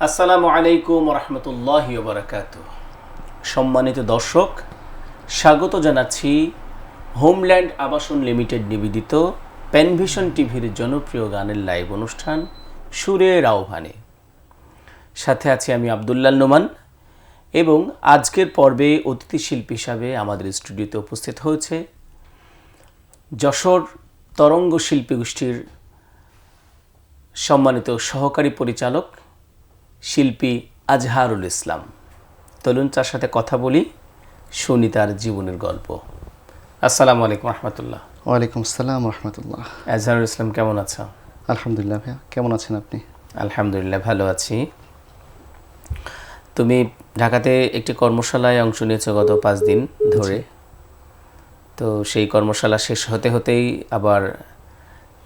আসসালামু আলাইকুম রহমতুল্লাহি ওয়া বারাকাতুহু। সম্মানিত দর্শক, স্বাগত জানাচ্ছি হোমল্যান্ড আবাসন লিমিটেড নিবেদিত পেনভিশন টিভির জনপ্রিয় গানের লাইভ অনুষ্ঠান সুরের আহ্বানে। সাথে আছি আমি আব্দুল্লাহ নোমান এবং আজকের পর্বে অতিথি শিল্পী হিসাবে আমাদের স্টুডিওতে উপস্থিত হয়েছে যশোর তরঙ্গ শিল্পী গোষ্ঠীর সম্মানিত সহকারী পরিচালক শিল্পী আজহারুল ইসলাম। চলুন তার সাথে কথা বলি, শুনি তার জীবনের গল্প। আসসালামু আলাইকুম রহমতুল্লাহ। ওয়ালাইকুম আসসালাম রহমতুল্লাহ। আজহারুল ইসলাম, কেমন আছো? আলহামদুলিল্লাহ ভাইয়া, কেমন আছেন আপনি? আলহামদুলিল্লাহ ভালো আছি। তুমি ঢাকাতে একটি কর্মশালায় অংশ নিয়েছো গত 5 দিন ধরে। তো সেই কর্মশালা শেষ হতে হতেই আবার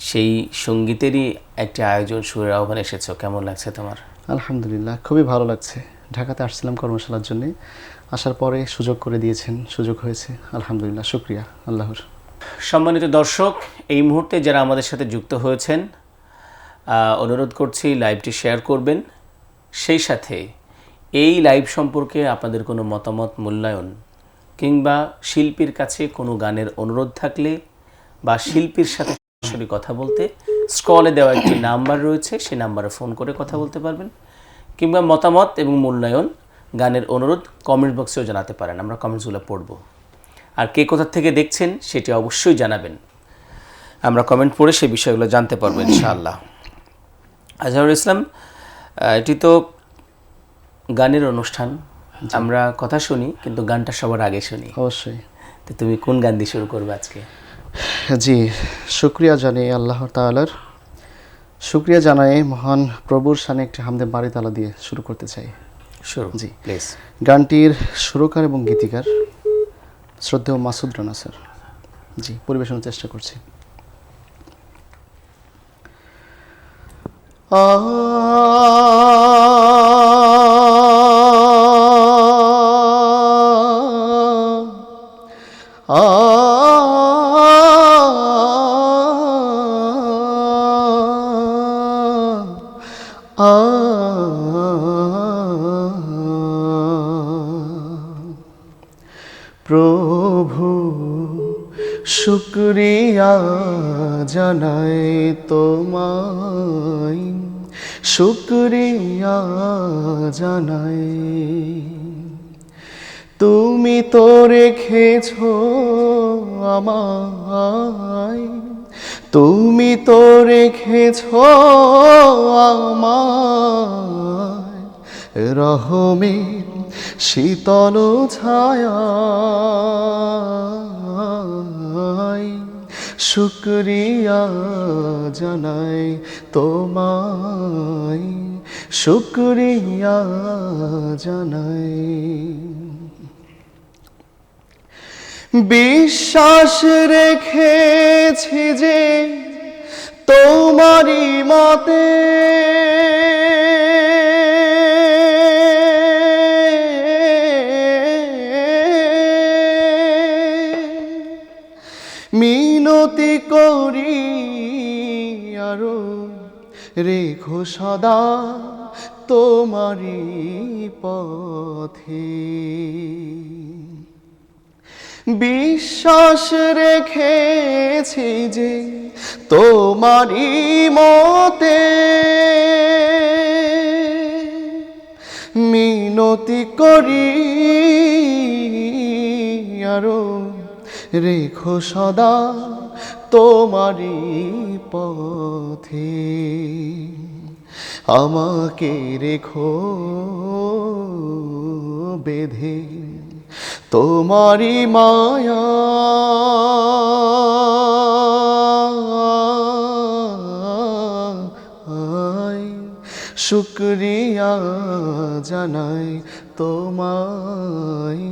সেই সঙ্গীতেরই একটি আয়োজন সুরের আহ্বানে এসেছো, কেমন লাগছে তোমার? আলহামদুলিল্লাহ, খুবই ভালো লাগছে। ঢাকাতে আসছিলাম কর্মশালার জন্য, আসার পরে সুযোগ করে দিয়েছেন, সুযোগ হয়েছে, আলহামদুলিল্লাহ, শুকরিয়া আল্লাহর। সম্মানিত দর্শক, এই মুহূর্তে যারা আমাদের সাথে যুক্ত হয়েছেন, অনুরোধ করছি লাইভটি শেয়ার করবেন। সেই সাথে এই লাইভ সম্পর্কে আপনাদের কোনো মতামত, মূল্যায়ন কিংবা শিল্পীর কাছে কোনো গানের অনুরোধ থাকলে বা শিল্পীর সাথে সরাসরি কথা বলতে স্ক্রলে দেওয়া একটি নাম্বার রয়েছে, সেই নাম্বারে ফোন করে কথা বলতে পারবেন, কিংবা মতামত এবং মূল্যায়ন, গানের অনুরোধ কমেন্ট বক্সেও জানাতে পারেন, আমরা কমেন্টসগুলো পড়ব। আর কে কোথা থেকে দেখছেন সেটি অবশ্যই জানাবেন, আমরা কমেন্ট পড়ে সেই বিষয়গুলো জানতে পারবো ইনশাআল্লাহ। আজহারুল ইসলাম, এটি তো গানের অনুষ্ঠান, আমরা কথা শুনি কিন্তু গানটা সবার আগে শুনি। অবশ্যই। তো তুমি কোন গান দিয়ে শুরু করবে আজকে? জি, শুকরিয়া জানাই আল্লাহ তাআলার, শুকরিয়া জানাই মহান প্রভুর শানে একটি হামদে বাড়ি তালা দিয়ে শুরু করতে চাই। শুরু জি প্লিজ। গানটির সুরকার এবং গীতিকার শ্রদ্ধেয় মাসুদ রানা স্যার। জি, পরিবেশনের চেষ্টা করছি। প্রভু শুকরিয়া জানাই তোমায়, শুকরিয়া জানাই। তুমি তো রেখেছো আমায়, তুমি তো রেখেছো আমায় রহমের শীতল ছায়ায়। শুকরিয়া জানাই তোমায়, শুকরিয়া জানাই। বিশ্বাস রেখেছি যে তোমারই মতে, মিনতি করি আরো রেখো সদা তোমারই পথে। বিশ্বাস রেখেছি যে তোমারই মতে, মিনতি করি আরো রেখো সদা তোমারই পথে। আমাকে রেখো বেঁধে তোমারই মায়া, শুকরিয়া জানাই তোমায়,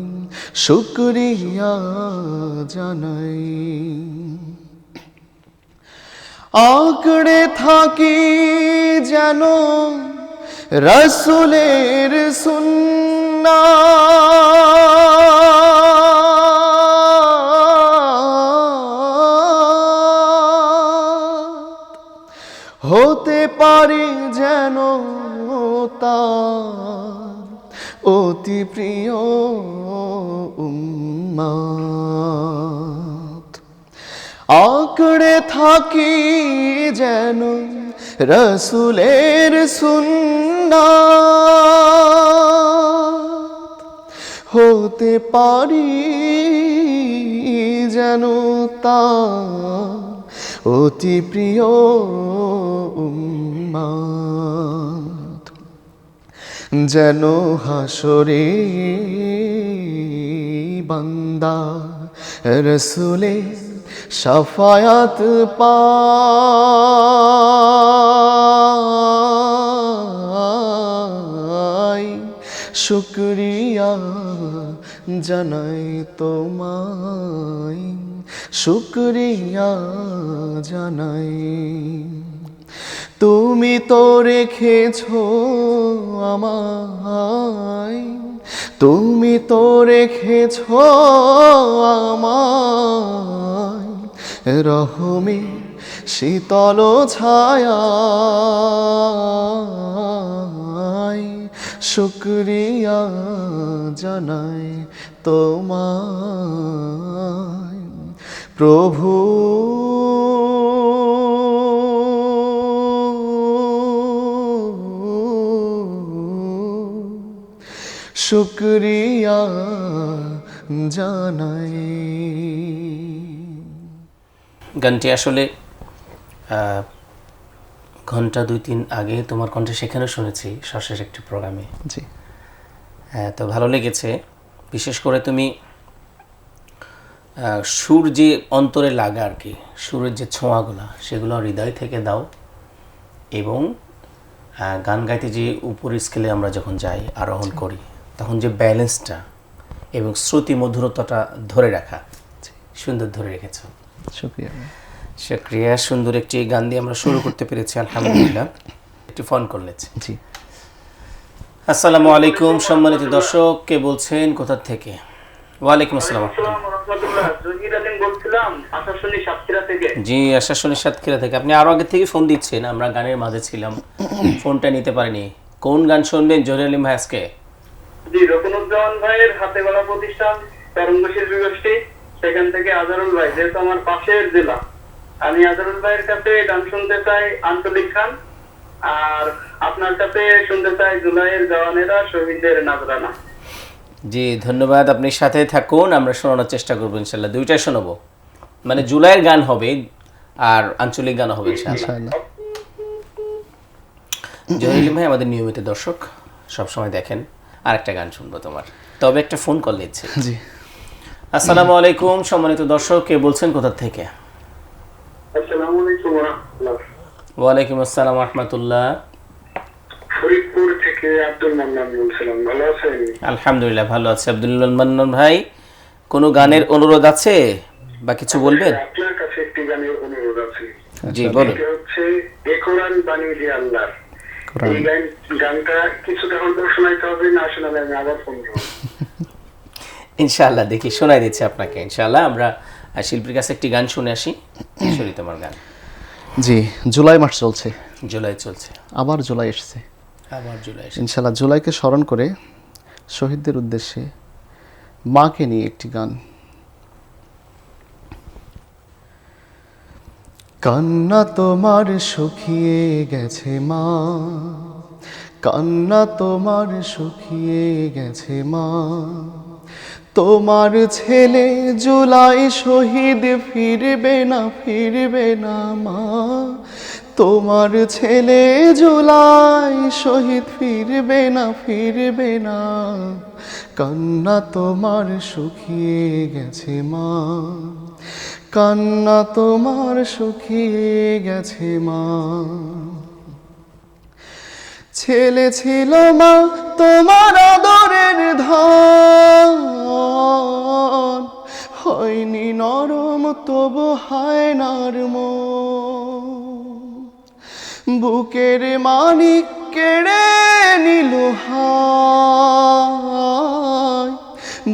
শুকরিয়া জানাই। আঁকড়ে থাকি যেন রাসূলের সুন্নাত, হতে পারি যেন তার অতি প্রিয় উম্মত। আঁকড়ে থাকি যেন রসুলের সুন্নাত, হতে পারি যেন তার অতি প্রিয় উম্মত। যেন হাসরে বান্দা রসুলে শাফায়াত পাই, শুকরিয়া জানাই তোমায়, শুকরিয়া জানাই। তুমি তো রেখেছো আমায়, তুমি তো রেখেছো আমায় রহমে শীতল ছায়ায়, শুকরিয়া জানাই তোমায় প্রভু। শুকরিয়া জানাই। গানটি আসলে ঘন্টা 2-3 আগে তোমার কণ্ঠে সেখানেও শুনেছি সর্ষের একটি প্রোগ্রামে। জি, হ্যাঁ, তো ভালো লেগেছে। বিশেষ করে তুমি সুর যে অন্তরে লাগা আর কি, সুরের যে ছোঁয়াগুলো সেগুলো হৃদয় থেকে দাও, এবং গান গাইতে যে উপরের স্কেলে আমরা যখন যাই, আরোহণ করি, তখন যে ব্যালেন্সটা এবং শ্রুতি মধুরতাটা ধরে রাখা, সুন্দর ধরে রেখেছ। শুকরিয়া। শুকরিয়া। সুন্দর একটি গান দিয়ে আমরা শুরু করতে পেরেছি, আলহামদুলিল্লাহ। একটি ফোন কল নিচ্ছি। জি, আসসালামু আলাইকুম সম্মানিত দর্শক, কে বলছেন, কোথা থেকে? ওয়ালাইকুম আসসালাম। জি, আশাশুনি সাতক্ষীরা থেকে। আপনি আরো আগে থেকে ফোন দিচ্ছেন, আমরা গানের মাঝে ছিলাম, ফোনটা নিতে পারিনি। কোন গান শুনবেন জহির আলম ভাই আজকে? জি, রকুনুজ্জামান ভাইয়ের হাতে গড়া প্রতিষ্ঠান তরঙ্গ শিল্পী গোষ্ঠী, সেখান থেকে আজহারুল ভাই, যেহেতু আমার পাশের জেলা, আমি আজহারুল ভাইয়ের কাছে গান শুনতে চাই আঞ্চলিক গান, আর আপনার কাছে শুনতে চাই জুলাইয়ের জওয়ানেরা শহীদদের নাজরানা। জি, ধন্যবাদ। আপনি সাথে থাকুন, আমরা শোনানোর চেষ্টা করবো ইনশাল্লাহ। দুইটাই শোনাবো, মানে জুলাইয়ের গান হবে আর আঞ্চলিক গান হবে ইনশাল্লাহ। ইনশাআল্লাহ। জহির আলম ভাই আমাদের নিয়মিত দর্শক, সবসময় দেখেন। আরেকটা গান শুনবো তোমার, তবে একটা ফোন কল নিচ্ছে। জি, আসসালামু আলাইকুম সম্মানিত দর্শক, কে বলছেন, কোথা থেকে? আসসালামু আলাইকুম ওয়া রাহমাতুল্লাহ। ওয়ালাইকুম আসসালাম রহমতুল্লাহ। ফরিদপুর থেকে আব্দুল মান্নান বলছিলাম, ভালো আছেন? আলহামদুলিল্লাহ, ভালো আছে। আব্দুল মান্নান ভাই, কোনো গানের অনুরোধ আছে বা কিছু বলবেন? আপনার কাছে একটি গানের অনুরোধ আছে। জি, বলুন। এটা হচ্ছে এ কোরআন বাণী যে আল্লাহর, এই গানটা কিছুটা হলেও শোনাইতে হবে, না শোনালে আমি আবার ফোন করব। ইনশাআল্লাহ, দেখি শোনাই দিচ্ছি আপনাকে ইনশাআল্লাহ। আমরা শিল্পীর কাছে একটি গান শুনে আসি। শুনি তোমার গান। জি, জুলাই মাস চলছে, জুলাই চলছে, আবার জুলাই এসেছে। আবার জুলাই এসেছে। ইনশাআল্লাহ জুলাইকে স্মরণ করে শহীদদের উদ্দেশ্যে মাকে নিয়ে একটি গান। কান্না তোমার শুকিয়ে গেছে মা, কান্না তোমার শুকিয়ে গেছে মা, তোমার ছেলে জুলাই শহীদ ফিরবে না, ফিরবে না মা, তোমার ছেলে জুলাই শহীদ ফিরবে না, ফিরবে না, কান্না তোমার শুকিয়ে গেছে মা, কান্না তোমার শুকিয়ে গেছে মা। ছেলে ছিল মা তোমার আদরের ধন, হয়নি নরম তবু হায় নার মন, বুকের মানিক কেড়ে নিল হায়,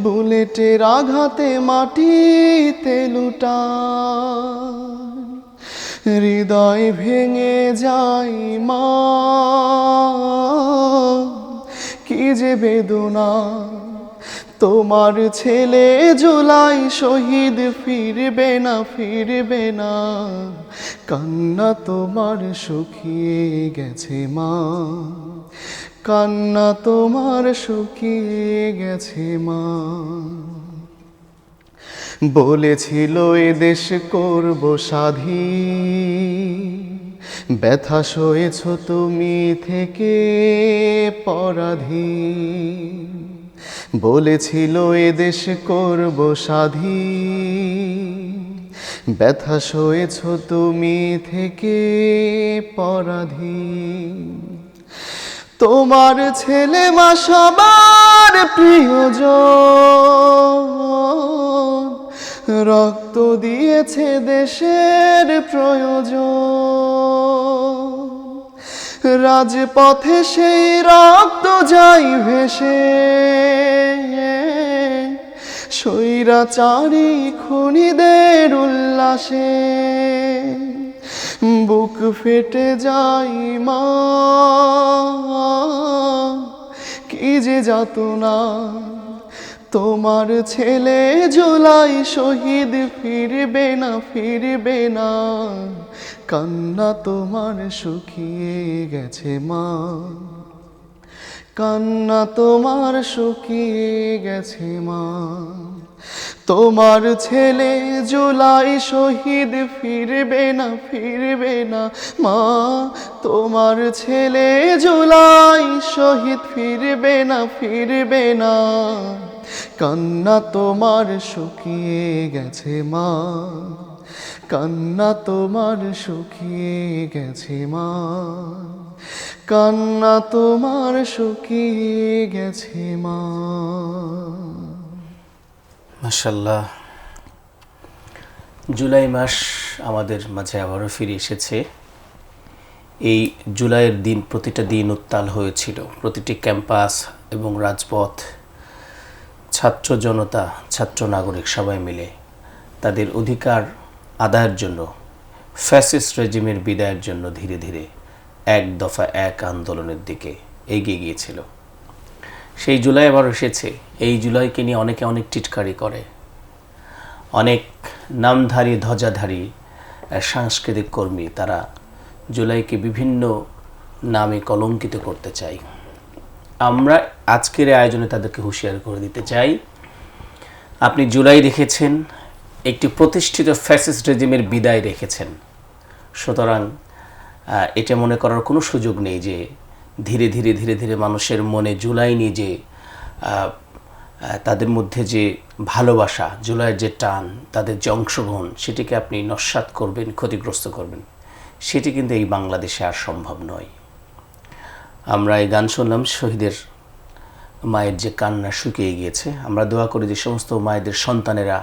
বুলেটের আঘাতে মাটিতে লুটায়, হৃদয় ভেঙে যায় মা, যে বেদনা, তোমার ছেলে জুলাই শহীদ ফিরবে না, ফিরবে না। কান্না তোমার শুকিয়ে গেছে মা, কান্না তোমার শুকিয়ে গেছে মা। বলেছিল এদেশ করব স্বাধীন, ব্যথা সয়েছ তুমি থেকে পরাধীন। বলেছিল এদেশ করব স্বাধীন, ব্যথা সয়েছ তুমি থেকে পরাধীন। তোমার ছেলে মা সবার প্রিয়জন, রক্ত দিয়েছে দেশের প্রয়োজন। রাজপথে সেই রক্ত যাই ভেসে, স্বৈরাচারী খুনিদের উল্লাসে। বুক ফেটে যাই মা, কি যে যাতনা। তোমার ছেলে জুলাই শহীদ ফিরবে না, ফিরবে না। কান্না তোমার শুকিয়ে গেছে মা, কান্না তোমার শুকিয়ে গেছে মা। তোমার ছেলে জুলাই শহীদ ফিরবে না, ফিরবে না মা। তোমার ছেলে জুলাই শহীদ ফিরবে না, ফিরবে না। কান্না তোমার শুকিয়ে গেছে মা, কান্না তোমার শুকিয়ে গেছে মা, কান্না তোমার শুকিয়ে গেছে মা। মাশাআল্লাহ, জুলাই মাস আমাদের মাঝে আবারও ফিরে এসেছে। এই জুলাইয়ের দিন, প্রতিটা দিন উত্তাল হয়েছিল। প্রতিটি ক্যাম্পাস এবং রাজপথ, ছাত্র জনতা, ছাত্র নাগরিক সবাই মিলে তাদের অধিকার আদায়ের জন্য, ফ্যাসিস্ট রেজিমের বিদায়ের জন্য ধীরে ধীরে এক দফা এক আন্দোলনের দিকে এগিয়ে গিয়েছিল। সেই জুলাই আবার এসেছে। এই জুলাইকে নিয়ে অনেকে অনেক টিটকারি করে, অনেক নামধারী ধ্বজাধারী সাংস্কৃতিক কর্মী তারা জুলাইকে বিভিন্ন নামে কলঙ্কিত করতে চায়। আমরা আজকের আয়োজনে তাদেরকে হুঁশিয়ার করে দিতে চাই, আপনি জুলাই দেখেছেন, একটি প্রতিষ্ঠিত ফ্যাসিস্ট রেজিমের বিদায় রেখেছেন। সুতরাং এটা মনে করার কোনো সুযোগ নেই যে ধীরে ধীরে ধীরে ধীরে মানুষের মনে জুলাই নিয়ে যে তাদের মধ্যে যে ভালোবাসা, জুলাইয়ের যে টান, তাদের যে অংশগ্রহণ, সেটিকে আপনি নস্যাৎ করবেন, ক্ষতিগ্রস্ত করবেন, সেটি কিন্তু এই বাংলাদেশে আর সম্ভব নয়। আমরা এই গান শুনলাম, শহীদের মায়ের যে কান্না শুকিয়ে গিয়েছে। আমরা দোয়া করি যে সমস্ত মায়েদের সন্তানেরা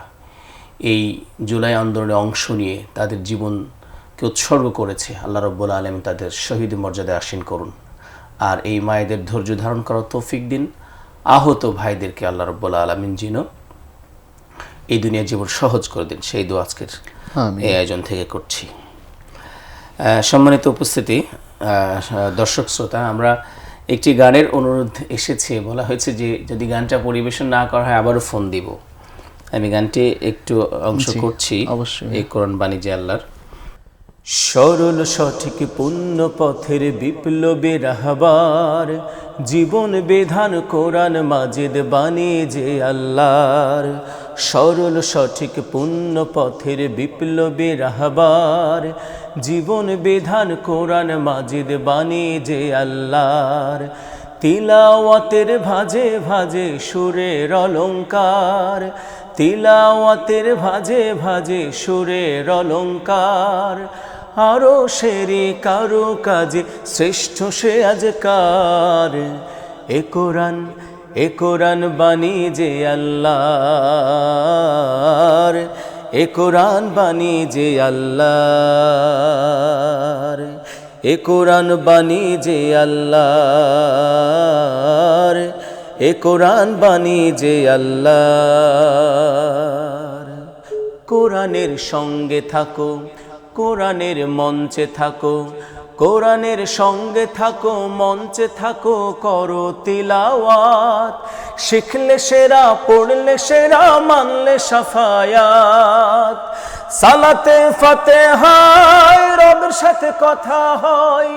এই জুলাই আন্দোলনে অংশ নিয়ে তাদের জীবনকে উৎসর্গ করেছে, আল্লাহ রাব্বুল আলামিন তাদের শহীদ মর্যাদায় আসীন করুন। আর এই মায়েদের ধৈর্য ধারণ করার তৌফিক দিন। আহত ভাইদেরকে আল্লাহ রাব্বুল আলামিন যেন এই দুনিয়ার জীবন সহজ করে দিন, সেই দোয়া আজকের এই আয়োজন থেকে করছি। সম্মানিত উপস্থিতি, দর্শক শ্রোতা, আমরা একটি গানের অনুরোধ এসেছে, বলা হয়েছে যে যদি গানটা পরিবেশন না করা হয় আবারও ফোন দিব। আমি গানটি একটু অংশ করছি, অবশ্যই। এই কোরআন বাণী যে আল্লাহর। সরল সঠিক পুণ্য পথের বিপ্লবী রাহবার, জীবন বিধান কোরআন মাজিদ বাণী যে আল্লাহর। সরল সঠিক পুণ্য পথের বিপ্লবী রাহবার, জীবন বিধান কোরআন মাজিদ বাণী যে আল্লাহর। তিলাওয়াতের ভাজে ভাজে সুরের অলংকার, তিলাওয়াতের ভাজে ভাজে সুরের অলংকার। আরো সেরি কারো কাজে শ্রেষ্ঠ সে আজকার। এ কোরআন বাণী যে আল্লাহর, এ কোরআন বাণী যে আল্লাহর। এ কোরআন বাণী যে আল্লাহর, এ কোরআন বাণী যে আল্লাহর। কোরআনের সঙ্গে থাকো, কোরআনের মঞ্চে থাকো, কোরআনের সঙ্গে থাকো, মঞ্চে থাকো, করো তিলাওয়াত। শিখলে সেরা, পড়লে সেরা, মানলে সাফায়াত। সালাতে ফাতিহায় রবের সাথে কথা হয়,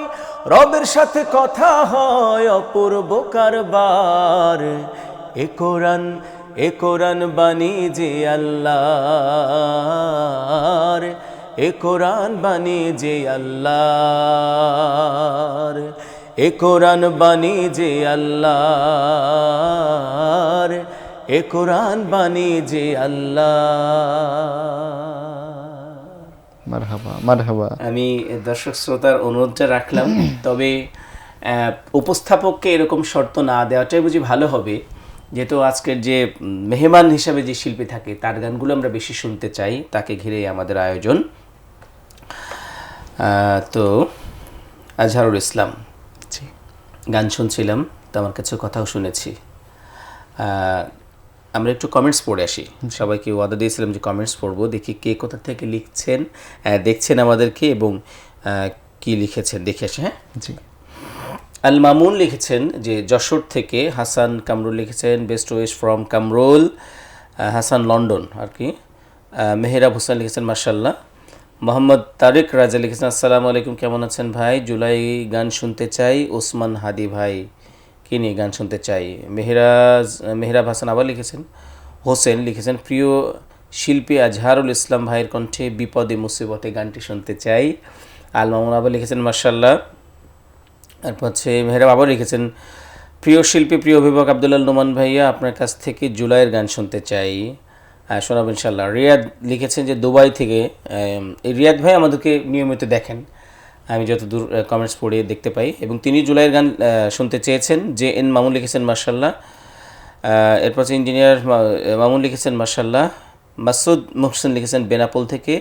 রবের সাথে কথা হয় অপূর্ব কারবার। এ কোরআন বাণী যে আল্লাহর, এ কোরআন বাণী যে আল্লাহর, এ কোরআন বাণী যে আল্লাহর, এ কোরআন বাণী যে আল্লাহ। মারহাবা মারহাবা। আমি দর্শক শ্রোতার অনুরোধটা রাখলাম, তবে উপস্থাপককে এরকম শর্ত না দেওয়াটাই বুঝি ভালো হবে, যেহেতু আজকের যে মেহমান হিসাবে যে শিল্পী থাকে তার গানগুলো আমরা বেশি শুনতে চাই, তাকে ঘিরে আমাদের আয়োজন। তো আজহারুল ইসলাম জি, গান শুনছিলাম, তো আমার কাছে কথাও শুনেছি। আমরা একটু কমেন্টস পড়ে আসি। সবাইকে ওয়াদা দিয়েছিলাম যে কমেন্টস পড়বো, দেখি কে কোথা থেকে লিখছেন, দেখছেন আমাদেরকে এবং কি লিখেছেন দেখে আসি। হ্যাঁ জি। আল মামুন লিখেছেন যে যশোর থেকে, হাসান কামরুল লিখেছেন best wishes from Kamrul, Hasan London আর কি। মেহেরাব হোসেন লিখেছেন মাশাল্লাহ। মোহাম্মদ তারেক রাজা লিখেছেন আসসালামু আলাইকুম, কেমন আছেন ভাই, জুলাই গান শুনতে চাই। ওসমান হাদি ভাই কি নিয়ে গান শুনতে চাই। মেহরাব হাসান আবার লিখেছেন, হোসেন লিখেছেন প্রিয় শিল্পী আজহারুল ইসলাম ভাইয়ের কণ্ঠে বিপদে মুসিবতে গানটি শুনতে চাই। আল মামুন আবার লিখেছেন মাশাল্লাহ। তারপর হচ্ছে মেহরাব আবার লিখেছেন প্রিয় শিল্পী প্রিয় অভিভাবক আব্দুল্লাহ নোমান ভাইয়া, আপনার কাছ থেকে জুলাইয়ের গান শুনতে চাই, শোনাব ইনশাল্লাহ। রিয়াদ লিখেছেন যে দুবাই থেকে, এই রিয়াদ ভাই আমাদেরকে নিয়মিত দেখেন, আমি যতদূর কমেন্টস পড়ে দেখতে পাই, এবং তিনি জুলাইয়ের গান শুনতে চেয়েছেন। যে এন মামুন লিখেছেন মাশাল্লাহ। এরপর হচ্ছে ইঞ্জিনিয়ার মামুন লিখেছেন মাশাল্লাহ। মাসুদ মোহসেন লিখেছেন বেনাপোল থেকে,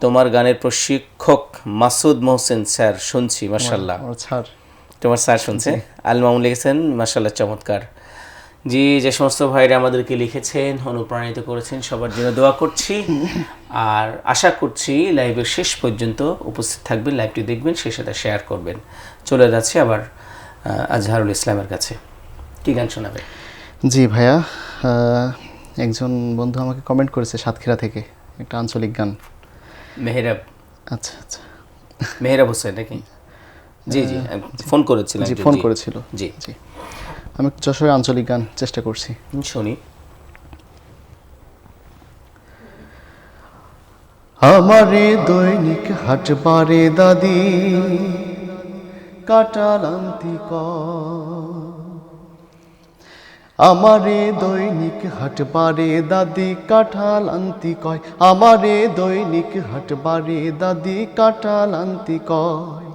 তোমার গানের প্রশিক্ষক মাসুদ মোহসেন স্যার শুনছি মাশাল্লাহ। স্যার, তোমার স্যার শুনছে। আল মামুন লিখেছেন মাশাল্লাহ চমৎকার। জি, যে সমস্ত ভাইরা আমাদেরকে লিখেছেন, অনুপ্রাণিত করেছেন, সবার জন্য দোয়া করছি, আর আশা করছি লাইভের শেষ পর্যন্ত উপস্থিত থাকবেন, লাইভটি দেখবেন, সেই সাথে শেয়ার করবেন। চলে যাচ্ছে আবার আজহারুল ইসলামের কাছে, কি গান শোনাবে? জি ভাইয়া, একজন বন্ধু আমাকে কমেন্ট করেছে সাতক্ষীরা থেকে, একটা আঞ্চলিক গান। মেহরাব, আচ্ছা আচ্ছা, মেহরাব হোসেন নাকি? জি জি, ফোন করেছিলেন। জি, ফোন করেছিল। জি জি, আমি যশোরের আঞ্চলিক গান চেষ্টা করছি, শুনি। আমারে দৈনিক হাটবারে দাদি কাটালান্তি আমারে দৈনিক হাটবারে দাদি কাঁঠাল আনতি কয়, আমারে দৈনিক হাটবারে দাদি কাঁঠাল আনতি কয়।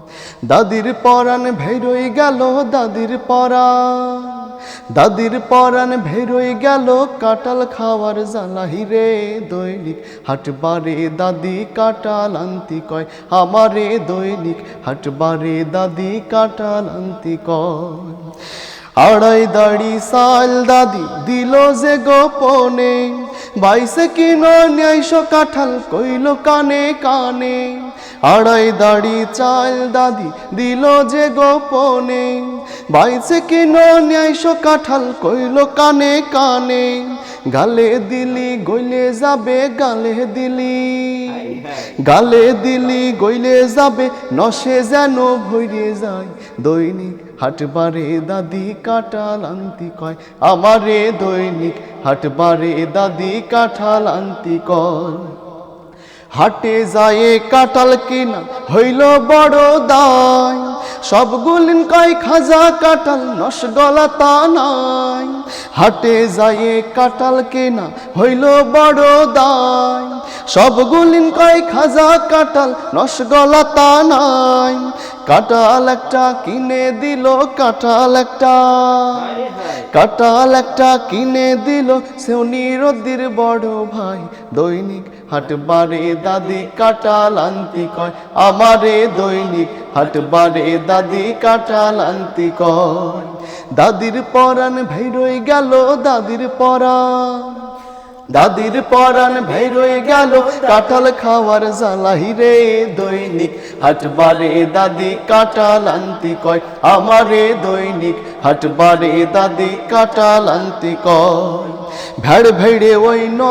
দাদির পরাণ ভেরই গেল, দাদির পরাণ ভেরই গেল, কাঁঠাল খাওয়ার জ্বালাহি রে। দৈনিক হাটবারে দাদি কাঁঠাল আনতি কয়, আমারে দৈনিক হাটবারে দাদি কাঁঠাল আনতি কয়। আড়াই দাড়ি সাল দাদি দিল যে গোপনে, বাইশে কিনো 900 কাঁঠাল কইল কানে কানে। আড়াই দাড়ি চাল দাদি দিল যে গোপনে, বাইশে কিনো 900 কাঁঠাল কইল কানে কানে। গালে দিলি গইলে যাবে, গালে দিলি গইলে যাবে, নশে যেন ভইরে যায়। দৈনিক হাটবারে দাদি কাঁঠাল আনতি কয়, আমারে দৈনিক হাটবারে দাদি কাঁঠাল আনতি কয়। হাটে যায় কাঁঠাল কিনা হইল বড় দায়, সবগুলিন কয় খাজা কাঁঠাল নশগলা তা নাই। হাটে যায় কাঁঠাল কিনা হইল বড় দায়, সবগুলিন কয় খাজা কাঁঠাল নশগলা তা নাই। কাঁঠাল একটা কিনে দিল, কাঁঠাল একটা কিনে দিল সেউনি রদ্দির বড় ভাই। দৈনিক হাটবারে দাদি কাঁঠাল আনতি কয়, আমারে দৈনিক হাটবারে দাদি কাঁঠাল আনতি কয়। দাদির পরাণ ভেরই গেল, দাদির পরাণ দাদির পরাণ ভেরোয় গেল কাঁঠাল খাওয়ার জ্বালাই রে দৈনিক হাটবারে দাদি কাঁঠাল আনতি কয় আমারে দৈনিক হাটবারে দাদি কাঁঠাল আনতি কয় ভেড় ভেড়ে ওই ন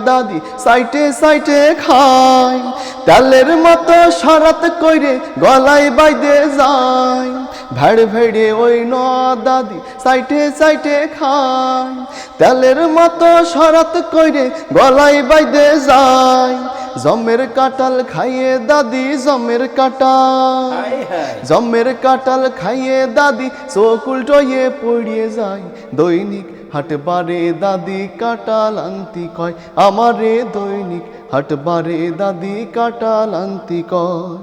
দাদি সাইটে সাইটে খায় তেলের মতো শরৎ কইরে গলায় বাইদে যায় ভেড় ভেড়ে ওই ন দাদি সাইটে সাইটে খায় তেলের মতো শরৎ কইরে গলায় বাইদে যায় জমের কাঁঠাল খাইয়ে দাদি জমের কাঁঠাল জমের কাঁঠাল খাইয়ে দাদি চোখ উল্টোয়ে পড়িয়ে যায় দৈনিক হাটবারে দাদি কাঁঠাল আনতি কয় আমারে দৈনিক হাটবারে দাদি কাঁঠাল আনতি কয়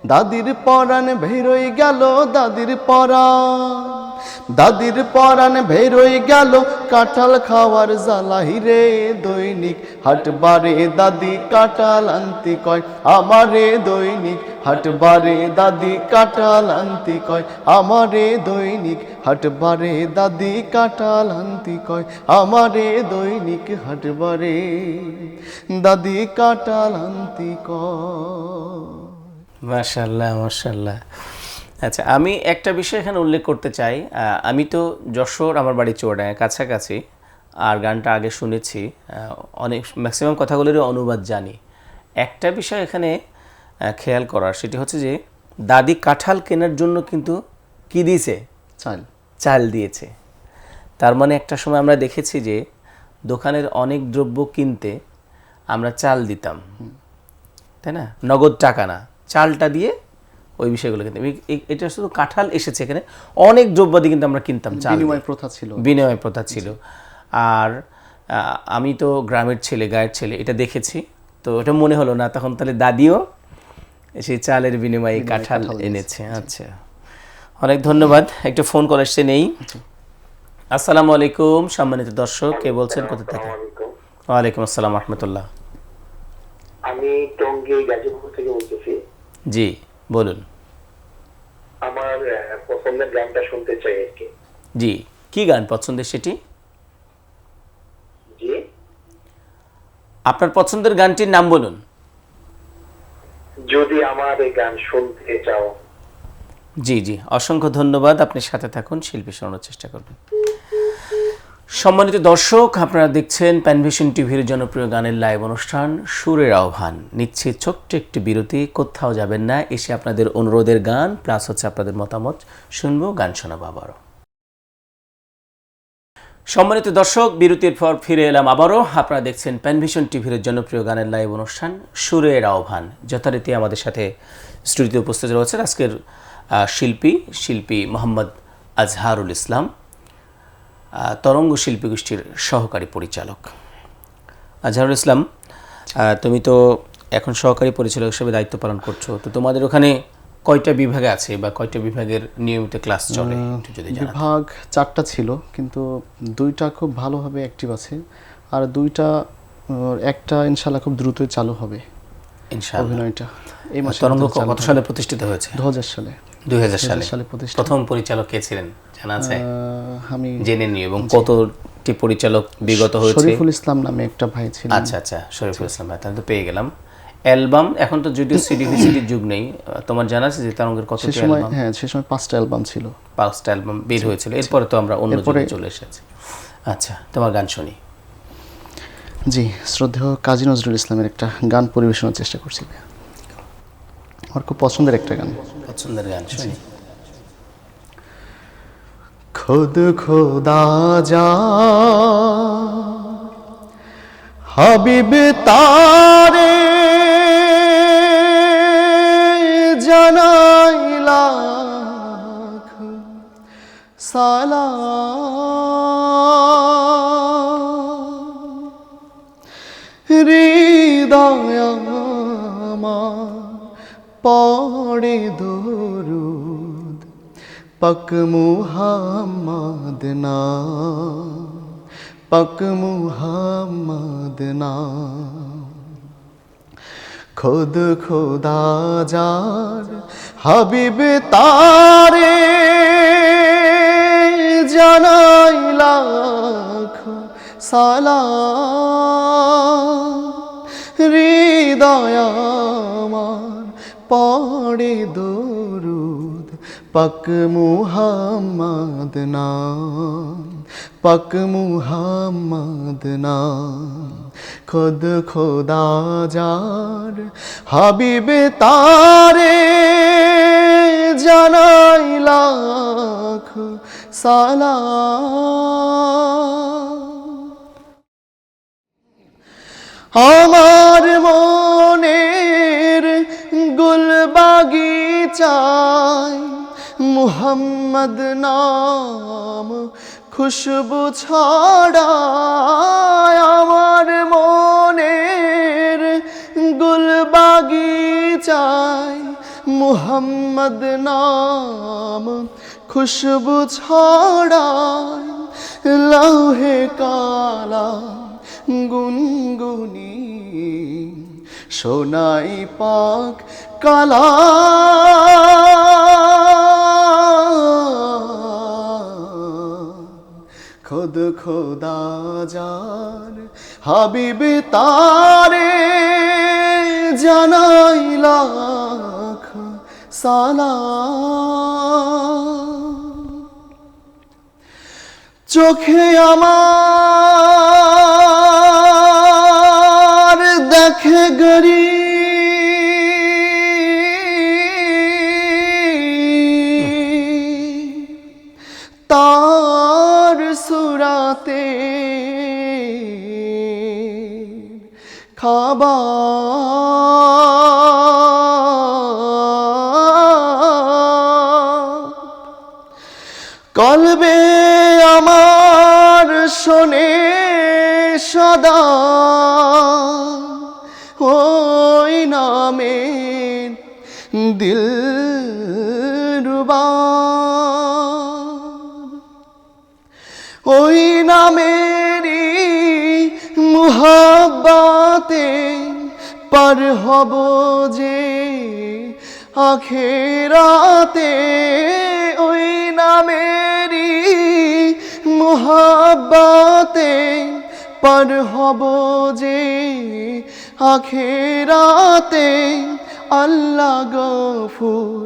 দাদির পরাণ ভেরোয় গেল দাদির পরাণ ভেরোয় গেল কাঁঠাল খাওয়ার জ্বালাই রে দৈনিক হাটবারে দাদি কাঁঠাল আনতি কয় আমারে দৈনিক হাটবারে দাদি কাঁঠাল আনতি কয় আমারে দৈনিক হাটবারে দাদি কাঁঠাল আনতি কয় আমারে দৈনিক হাটবারে দাদি কাঁঠাল আনতি কয়। মাশাআল্লাহ মাশাআল্লাহ। আচ্ছা, আমি একটা বিষয় এখানে উল্লেখ করতে চাই। আমি তো যশোর, আমার বাড়ি চুয়াডাঙ্গা কাছাকাছি, আর গানটা আগে শুনেছি, অনেক ম্যাক্সিমাম কথাগুলোরই অনুবাদ জানি। একটা বিষয় এখানে খেয়াল করার, সেটি হচ্ছে যে দাদি কাঁঠাল কেনার জন্য কিন্তু কি দিয়েছে? চাল দিয়েছে। তার মানে একটা সময় আমরা দেখেছি যে দোকানের অনেক দ্রব্য কিনতে আমরা চাল দিতাম, তাই না? নগদ টাকা না, চালটা দিয়ে ওই বিষয়গুলো কিনতাম। এটা শুধু কাঁঠাল এসেছে, এখানে অনেক দ্রব্যাদি কিন্তু আমরা কিনতাম, চাল বিনিময় প্রথা ছিল। আর আমি তো গ্রামের ছেলে, গায়ের ছেলে, এটা দেখেছি, তো এটা মনে হলো না তখন তাহলে দাদিও সেই চালের বিনিময়ে কাঁঠাল এনেছে। আচ্ছা, অনেক ধন্যবাদ। একটা ফোন কল এসছে, নেই। আসসালামু আলাইকুম সম্মানিত দর্শক, কে বলছেন, কোথা থেকে? ওয়ালাইকুম আসসালাম রহমতুল্লাহ। আমি টঙ্গী গাজীপুর থেকে বলতেছি। জি বলুন। আমার পছন্দের গানটা শুনতে চাই আর কি। জি, কি গান পছন্দের সেটি? জি, আপনার পছন্দের গানটির নাম বলুন। যদি আমার এই গান শুনতে চাও। জি জি, অসংখ্য ধন্যবাদ। আপনি সাথে থাকুন, শিল্পী শোনানোর চেষ্টা করবেন। সম্মানিত দর্শক, আপনারা দেখছেন প্যানভিশন টিভির জনপ্রিয় গানের লাইভ অনুষ্ঠান সুরের আহ্বান। নিচ্ছে ছোট্ট একটি বিরতি, কোথাও যাবেন না, এসে আপনাদের অনুরোধের গান প্লাস হচ্ছে আপনাদের মতামত শুনবো, গান শোনাবো আবারও। সম্মানিত দর্শক, বিরতির পর ফিরে এলাম আবারও। আপনারা দেখছেন প্যানভিশন টিভির জনপ্রিয় গানের লাইভ অনুষ্ঠান সুরের আহ্বান। যথারীতি আমাদের সাথে স্টুডিওতে উপস্থিত রয়েছেন আজকের শিল্পী মোহাম্মদ আজহারুল ইসলাম, তরঙ্গ শিল্পী গোষ্ঠীর সহকারী পরিচালক। আজহারুল ইসলাম, তুমি তো এখন সহকারী পরিচালক হিসেবে দায়িত্ব পালন করছো, তো তোমাদের ওখানে কয়টা বিভাগে আছে বা কয়টা বিভাগের নিয়মিত ক্লাস চলে? বিভাগ 4টা ছিল, কিন্তু 2টা খুব ভালোভাবে অ্যাক্টিভ আছে, আর 2টা একটা ইনশাআল্লাহ খুব দ্রুতই চালু হবে ইনশাআল্লাহ। অভিনয়টা এই মাসে। তরঙ্গ কত সালে প্রতিষ্ঠিত হয়েছে? 2000 সালে। 2000 সালে প্রতিষ্ঠিত। প্রথম পরিচালক কে ছিলেন জানা আছে? আমি জেনে নিই। এবং কতটি পরিচালক বিগত হয়েছে? শরীফুল ইসলাম নামে একটা ভাই ছিলেন। আচ্ছা আচ্ছা, শরীফুল ইসলাম ভাই, তাহলে তো পেয়ে গেলাম। অ্যালবাম এখন তো যদিও সিডি ভিসিডির যুগ নেই, তোমার জানা আছে যে তরঙ্গের কত অ্যালবাম? হ্যাঁ, সেই সময় 5টা অ্যালবাম ছিল। 5টা অ্যালবাম বের হয়েছিল, এরপরে তো আমরা অন্য যুগে চলে এসেছি। আচ্ছা, তোমার গান শুনি। জি, শ্রদ্ধেয় কাজী নজরুল ইসলামের একটা গান পরিবেশনের চেষ্টা করছি। আমার খুব পছন্দের একটা গান। পছন্দের গান শুনি। खुद खुदा जा হাবিব তারে জানাই লাখ সালাম, হৃদয় আমার পড়ে দরুদ पक मुहम्मद नाम, पक मुहम्मद नाम। खुद खुदा जार হাবিব তারে জানাই লাখ সালাম, পাক মুহাম্মদ নাম, পাক মুহাম্মদ নাম, খুদ খোদা যার হাবিবে তারে জানাই লাখ সালাম। আমার মনের গুলবাগিচায় মুহাম্মদ নাম খুশবু ছড়ায়। আমার মনের গুলবাগিচায় মুহাম্মদ নাম খুশবু ছড়ায়। লৌহে কালাম গুনগুনি সোনাই পাক কালা। খুদ খোদা যার হাবিবে তারে জানাই লাখ সালাম। চোখে আমার দেখে গরি তার সুরাতে খাবার। কলবে আমার শোনে সদা ওই নামে দিলরুবা। ওই নামেরই মুহাব্বতে পার হব যে আখেরাতে। ওই নামেরই মুহাব্বতে পার হব যে আখেরাতে। আল্লাহ গফুর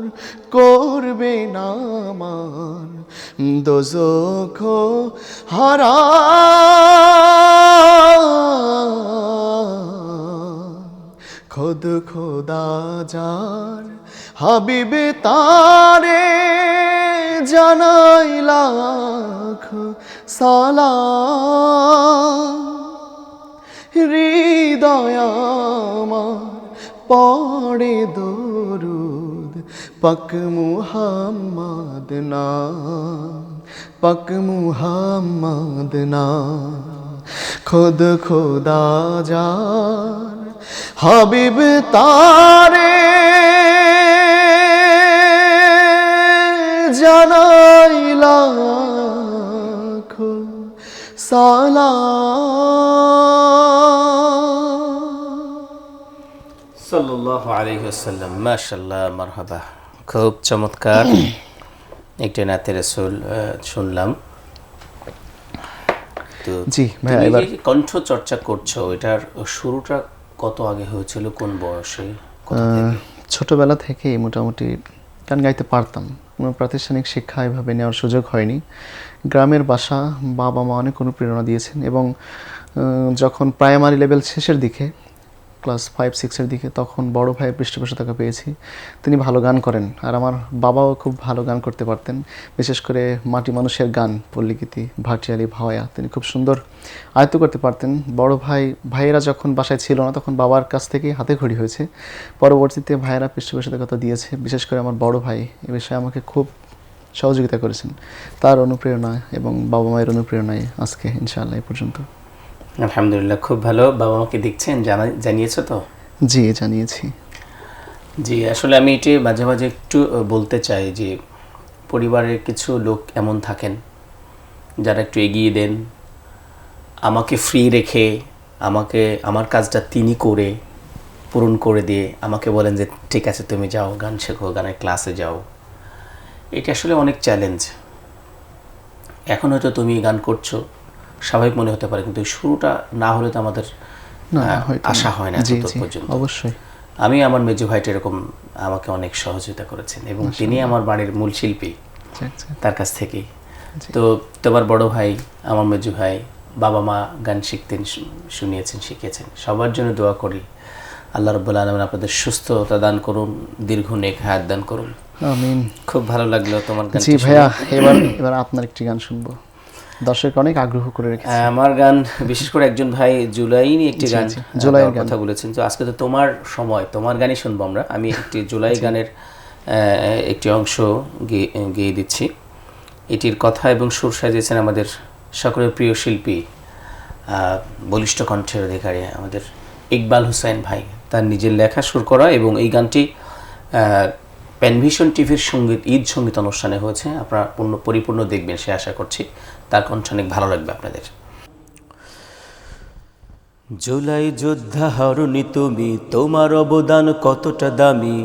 করবে না আমার দোজখ হারাম। খুদ খোদা যার হাবিবে তারে জানাই লাখ সালাম। হৃদয় আমার পড়ে দরুদ পাক মুহাম্মদ নাম, পাক মুহাম্মদ নাম। খুদ খোদা যার হাবিব তারে জানাই লাখ সালাম। সাল্লাল্লাহু আলাইহি ওয়াসাল্লাম। মাশাআল্লাহ, মারহাবা। খুব চমৎকার একটি নাতে রাসূল শুনলাম। তো জি ভাই, তুমি এবার যে কণ্ঠ চর্চা করছো, এটার শুরুটা কত আগে হয়েছিল, কোন বয়সে, কোথা থেকে? ছোটবেলা থেকেই মোটামুটি গান গাইতে পারতাম। কোনো প্রাতিষ্ঠানিক শিক্ষা এভাবে নেওয়ার সুযোগ হয়নি। গ্রামের বাসা, বাবা মা অনেক অনুপ্রেরণা দিয়েছেন এবং যখন প্রাইমারি লেভেল শেষের দিকে ক্লাস 5-6 দিকে, তখন বড় ভাইয়ের পৃষ্ঠপোষকতা পেয়েছি। তিনি ভালো গান করেন, আর আমার বাবাও খুব ভালো গান করতে পারতেন। বিশেষ করে মাটি মানুষের গান, পল্লীগীতি, ভাটিয়ালি, ভাওয়া তিনি খুব সুন্দর আয়ত্ত করতে পারতেন। বড় ভাইয়েরা যখন বাসায় ছিল না, তখন বাবার কাছ থেকেই হাতে খড়ি হয়েছে। পরবর্তীতে ভাইয়েরা পৃষ্ঠপোষকতা দিয়েছে। বিশেষ করে আমার বড় ভাই এ বিষয়ে আমাকে খুব সহযোগিতা করেছেন। তার অনুপ্রেরণা এবং বাবা মায়ের অনুপ্রেরণায় আজকে ইনশাআল্লাহ এই পর্যন্ত। আলহামদুলিল্লাহ, খুব ভালো। বাবা মাকে দেখছেন, জানিয়েছো তো? জি, জানিয়েছি। জি, আসলে আমি এটি মাঝে মাঝে একটু বলতে চাই যে পরিবারের কিছু লোক এমন থাকেন যারা একটু এগিয়ে দেন, আমাকে ফ্রি রেখে আমার কাজটা তিনি করে পূরণ করে দিয়ে আমাকে বলেন যে ঠিক আছে তুমি যাও, গান শেখো, গানের ক্লাসে যাও। এটা আসলে অনেক চ্যালেঞ্জ। এখন হয়তো তুমি গান করছো, স্বাভাবিক মনে হতে পারে, কিন্তু শুরুটা না হলে তো আমাদের আশা হয় না জি তত জি, পর্যন্ত। অবশ্যই। আমি আমার মেজো ভাইটা এরকম আমাকে অনেক সহযোগিতা করেছেন এবং তিনি আমার বাড়ির মূল শিল্পী তার কাছ থেকেই। তো তোমার বড় ভাই, আমার মেজো ভাই, বাবা মা গান শিখতেন, শুনিয়েছেন, শিখিয়েছেন। সবার জন্য দোয়া করি আল্লাহ রাব্বুল আলামিন আপনাদের সুস্থতা দান করুন, দীর্ঘ নেক হায়াত দান করুন। আমিন। খুব ভালো লাগলো তোমার গান। জি ভাইয়া, এবার আপনার একটি গান শুনবো, দর্শক অনেক আগ্রহ করে রেখেছে। আমার গান বিশেষ করে একজন ভাই জুলাই নিয়ে একটি গান জুলাইয়ের কথা বলেছেন। তো আজকে তো তোমার সময়, তোমার গানই শুনবো আমরা। আমি একটি জুলাই গানের একটি অংশ গেয়ে দিচ্ছি। এটির কথা এবং সুর সাজিয়েছেন আমাদের সকলের প্রিয় শিল্পী, বলিষ্ঠ কণ্ঠের অধিকারী আমাদের ইকবাল হুসাইন ভাই, তার নিজের লেখা, সুর করা। এবং এই গানটি প্যানভিশন টিভির সঙ্গীত ঈদ সঙ্গীত অনুষ্ঠানে হয়েছে। আপনারা পরিপূর্ণ দেখবেন সে আশা করছি। তার কণ্ঠ অনেক ভালো লাগবে আপনাদের। জুলাই যোদ্ধা হরণী তুমি, তোমার অবদান কতটা দামি,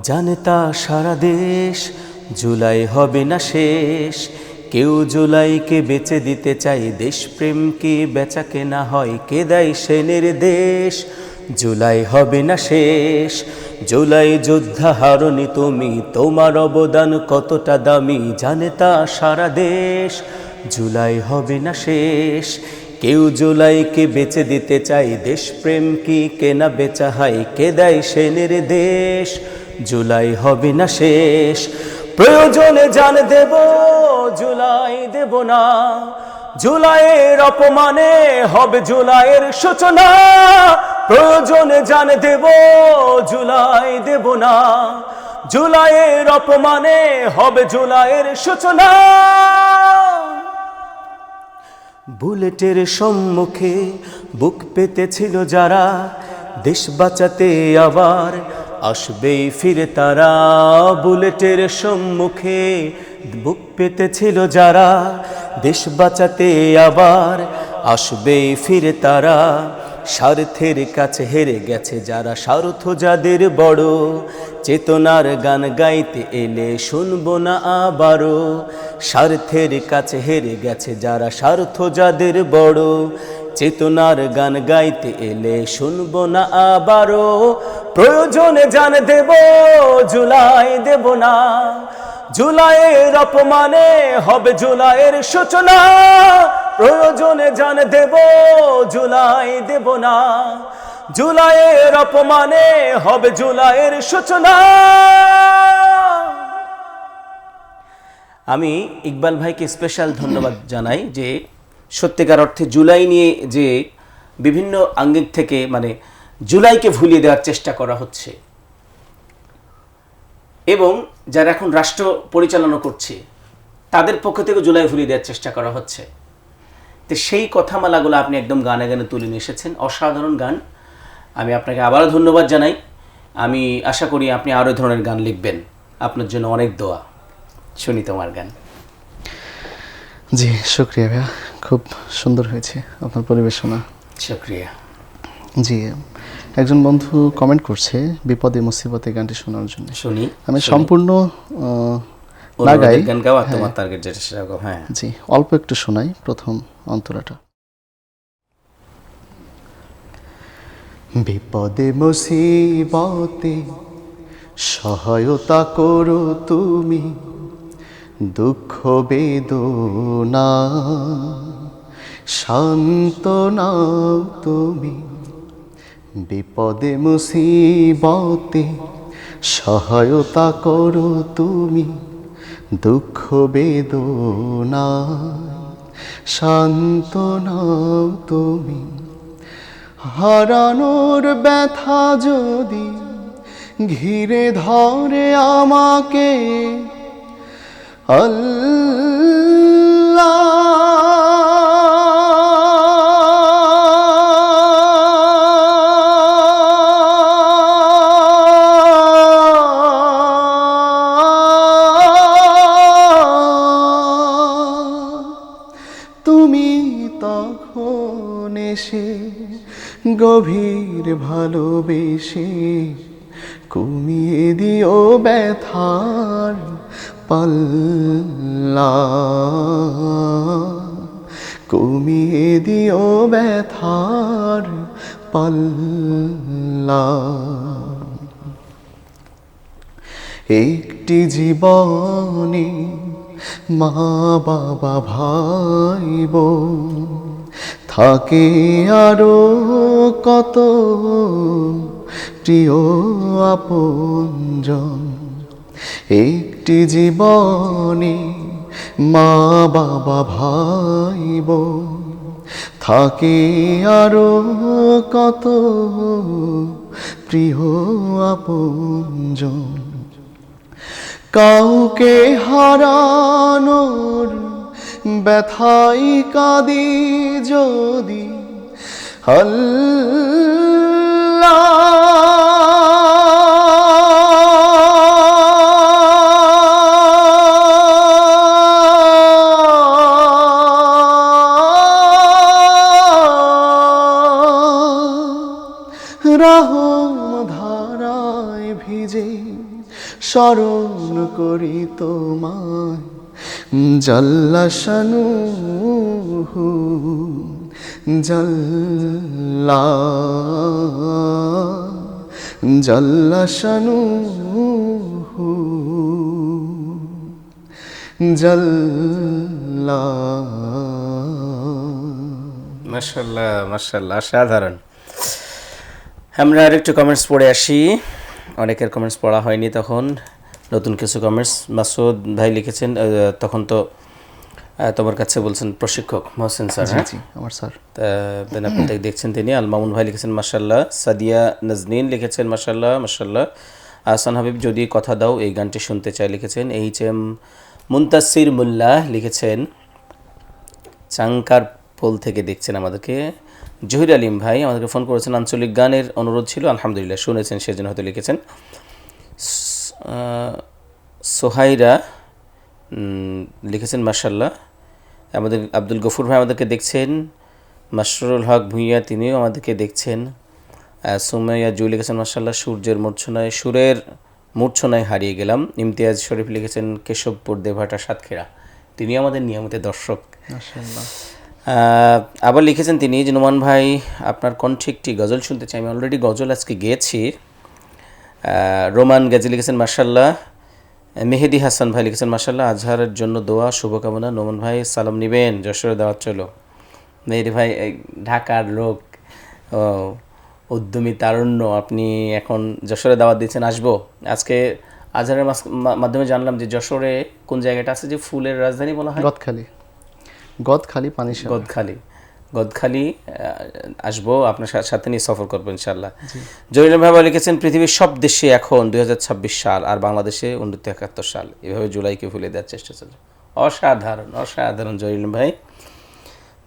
জানে তা সারা দেশ। জুলাই হবে না শেষ, কেউ জুলাইকে বেচে দিতে চাই, দেশপ্রেম কি বেচা কেনা হয়, কে দেয় সে নির্দেশ। জুলাই হবে না শেষ, জুলাই যোদ্ধা হারণী তুমি, তোমার অবদান কতটা দামি, জানে তা সারা দেশ। জুলাই হবে না শেষ, কেউ জুলাইকে বেচে দিতে চাই, দেশপ্রেম কি কেনা বেচা হয়, কে দেয় সে নির্দেশ। জুলাই হবে না শেষ, প্রয়োজনে জান দেব, জুলাই দেব না। জুলাইয়ের অপমানে হবে জুলাইয়ের সূচনা, প্রয়োজনে জান দেব, জুলাই দেব না। জুলাইয়ের অপমানে হবে জুলাইয়ের সূচনা। বুলেটের সম্মুখে বুক পেতেছিল যারা, দেশ বাঁচাতে আবার আসবেই ফিরে তারা। বুলেটের সম্মুখে বুক পেতেছিল যারা, দেশ বাঁচাতে আবার আসবেই ফিরে তারা। স্বার্থের কাছে হেরে গেছে যারা, স্বার্থ যাদের বড়, চেতনার গান গাইতে এলে শুনবো না আবারও। স্বার্থের কাছে হেরে গেছে যারা, স্বার্থ যাদের বড়, চেতনার গান গাইতে এলে শুনবো না আবারও। প্রয়োজনে জান দেব, জুলাই দেব না। জুলাইয়ের অপমানে হবে জুলাইয়ের সূচনা, প্রয়োজনে জান দেব, জুলাই দেব না। জুলাইয়ের অপমানে হবে জুলাইয়ের সূচনা। আমি ইকবাল ভাইকে স্পেশাল ধন্যবাদ জানাই যে সত্যিকার অর্থে জুলাই নিয়ে যে বিভিন্ন আঙ্গিক থেকে মানে জুলাইকে ভুলিয়ে দেওয়ার চেষ্টা করা হচ্ছে, এবং যারা এখন রাষ্ট্র পরিচালনা করছে তাদের পক্ষ থেকে জুলাই ভুলিয়ে দেওয়ার চেষ্টা করা হচ্ছে। তো সেই কথামালাগুলো আপনি একদম গানে গানে তুলে নিয়ে এসেছেন, অসাধারণ গান। আমি আপনাকে আবারও ধন্যবাদ জানাই। আমি আশা করি আপনি আরও এই ধরনের গান লিখবেন। আপনার জন্য অনেক দোয়া। শুনি তোমার গান। জি শুক্রিয়া ভাইয়া, খুব সুন্দর হয়েছে আপনার পরিবেশনা। শুক্রিয়া। জি, একজন বন্ধু কমেন্ট করছে বিপদে মুসিবতে গানটি শোনার জন্য। শুনি। আমি সম্পূর্ণ না গাই, গান গাওয়া তোমার টার্গেট যেটা সেটা গাও। হ্যাঁ জি, অল্প একটু শোনাই প্রথম অন্তরাটা। বিপদে মুসিবতে সহায়তা করো তুমি, দুঃখ বেদনা শান্ত নাও তুমি। বিপদে মুসিবতে সহায়তা করো তুমি, দুঃখ বেদনা শান্ত নাও তুমি। হারানোর ব্যথা যদি ঘিরে ধরে আমাকে, আল্লাহ তুমি তখন এসে গভীর ভালোবেসে কমিয়ে দিও ব্যথার পাল্লা, কমিয়ে দিও ব্যথার পাল্লা। একটি জীবনে মা বাবা ভাই বোন থাকে আরো কত প্রিয় আপনজন। একটি জীবনে মা বাবা ভাই বোন থাকে আরো কত প্রিয় আপনজন। কাউকে হারানোর ব্যথাই কাঁদি যদি রহম ধারায় ভিজে স্মরণ করি তোমায় জাল্লা শানুহু জাল্লা জাল্লা শানুহু জাল্লা। মাশাআল্লাহ মাশাআল্লাহ, সাধারণ। আমরা আরেকটু কমেন্টস পড়ে আসি, অনেকের কমেন্টস পড়া হয়নি তখন, নতুন কিছু কমেন্টস। মাসুদ ভাই লিখেছেন, তখন তো তোমার কাছে বলছেন প্রশিক্ষক মহসিন স্যার। হ্যাঁ জি আমার স্যার। আপনি দেখছেন তিনি। আল মামুন ভাই লিখেছেন মাশাআল্লাহ। সাদিয়া নাজনীন লিখেছেন মাশাআল্লাহ মাশাআল্লাহ। আহসান হাবিব যদি কথা দাও এই গানটি শুনতে চাই লিখেছেন। এইচ.এম. মুনতাসির মোল্লা লিখেছেন চাঙ্কার পোল থেকে দেখছেন আমাদেরকে। জহির আলিম ভাই আমাদেরকে ফোন করেছেন, আঞ্চলিক গানের অনুরোধ ছিল, আলহামদুলিল্লাহ শুনেছেন সেজন্য হয়তো লিখেছেন। সোহাইরা লিখেছেন মাশাআল্লাহ। আমাদের আব্দুল গফুর ভাই আমাদেরকে দেখছেন। মাসরুল হক ভুঁইয়া তিনিও আমাদেরকে দেখছেন। সুমাইয়া জুই লিখেছেন মাশাআল্লাহ। সূর্যের সুরের মূর্ছনায় হারিয়ে গেলাম। ইমতিয়াজ শরীফ লিখেছেন কেশবপুর দেভাটা সাতক্ষীরা, তিনি আমাদের নিয়মিত দর্শক। মাশাআল্লাহ। আবার লিখেছেন তিনি যে নোমান ভাই আপনার কণ্ঠে একটি গজল শুনতে চাই। আমি অলরেডি গজল আজকে গেয়েছি। রোমান গাজী লিখেছেন মাশাআল্লাহ। মেহেদি হাসান ভাই লিখেছেন মাশাআল্লাহ। আজহারের জন্য দোয়া শুভকামনা। নোমান ভাই সালাম নিবেন, যশোরে দাওয়াত চলো। মেহেদি ভাই ঢাকার লোক, উদ্যমী তারুণ্য, আপনি এখন যশোরে দাওয়াত দিচ্ছেন, আসবো। আজকে আজহারের মাধ্যমে জানলাম যে যশোরে কোন জায়গাটা আছে যে ফুলের রাজধানী বলা হয়, গদখালি। গদখালি পানিসাগর। গদখালি আসবো, আপনার সাথে নিয়ে সফর করবো ইনশাআল্লাহ। জহির ভাই লিখেছেন পৃথিবীর সব দেশে এখন 2026 সাল আর বাংলাদেশে 1971 সাল, এভাবে জুলাইকে ভুলে দেওয়ার চেষ্টা চলছে। অসাধারণ অসাধারণ জহির ভাই,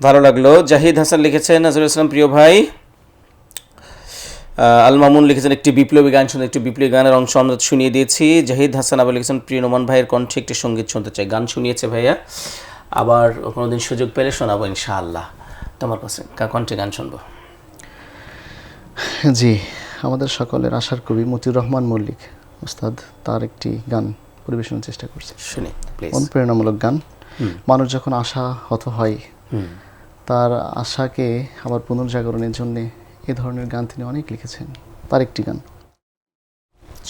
ভালো লাগলো। জাহিদ হাসান লিখেছেন নজরুল ইসলাম প্রিয় ভাই। আল মামুন লিখেছেন একটি বিপ্লবী গান শুনতে, একটি বিপ্লবী গানের অংশ আমরা শুনিয়ে দিয়েছি। জাহিদ হাসান আবার লিখেছেন প্রিয় নোমান ভাইয়ের কণ্ঠে একটি সঙ্গীত শুনতে চাই। গান শুনিয়েছে ভাইয়া, আবার কোনোদিন সুযোগ পেলে শোনাবো ইনশাআল্লাহ। তোমার কাছে কণ্ঠে গান শুনবো। জি, আমাদের সকলের আশার কবি মতিউর রহমান মল্লিক উস্তাদ তার একটি গান পরিবেশনের চেষ্টা করছে। শুনি প্লিজ। অনুপ্রেরণামূলক গান। মানুষ যখন আশাহত হয়, তার আশাকে আবার পুনর্জাগরণের জন্য এ ধরনের গান তিনি অনেক লিখেছেন। তার একটি গান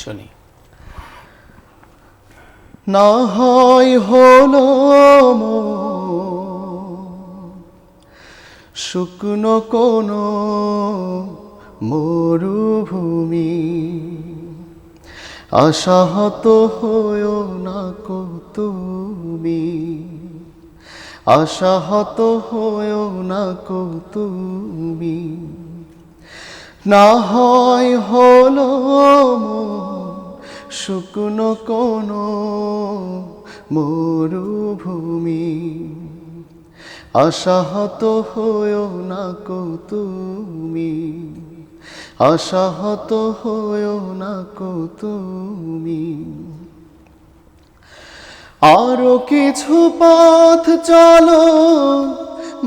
শুনি। না হয় হলো শুকনো কোনো মরুভূমি, আশাহত হয়ো না কো তুমি, আশাহত হয়ো না কো তুমি। না হয় হলো শুকনো কোনো মরুভূমি, আশাহত হয়ো না কো তুমি, আশাহত হয়ো না কো তুমি। আরো কিছু পথ চলো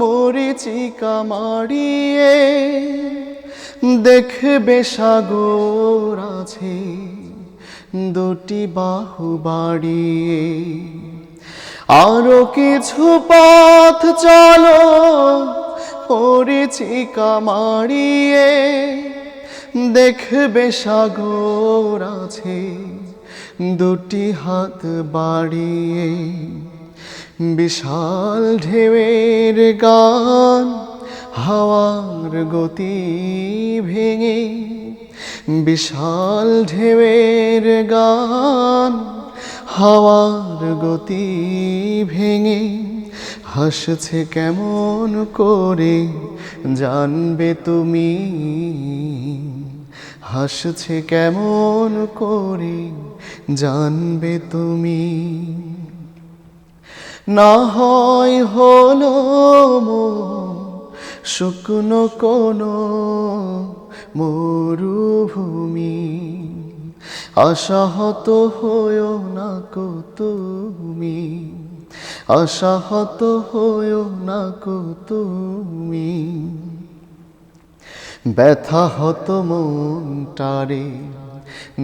মরীচিকা মাড়িয়ে, দেখবে সাগর আছে দুটি বাহু বাড়িয়ে। আরো কিছু পথ চলো পরিচিকা মারিয়ে দেখবে সাগর আছে দুটি হাত বাড়িয়ে। বিশাল ঢেউয়ের গান হাওয়ার গতি ভেঙে, বিশাল ঢেউয়ের গান হাওয়ার গতি ভেঙে হাসছে কেমন করে জানবে তুমি, হাসছে কেমন করে জানবে তুমি। না হয় হলো শুকনো কোনো মরুভূমি, আশাহত হয়ো না কো তুমি, আশাহত হয়ো না কো তুমি। ব্যথা হত মনটারে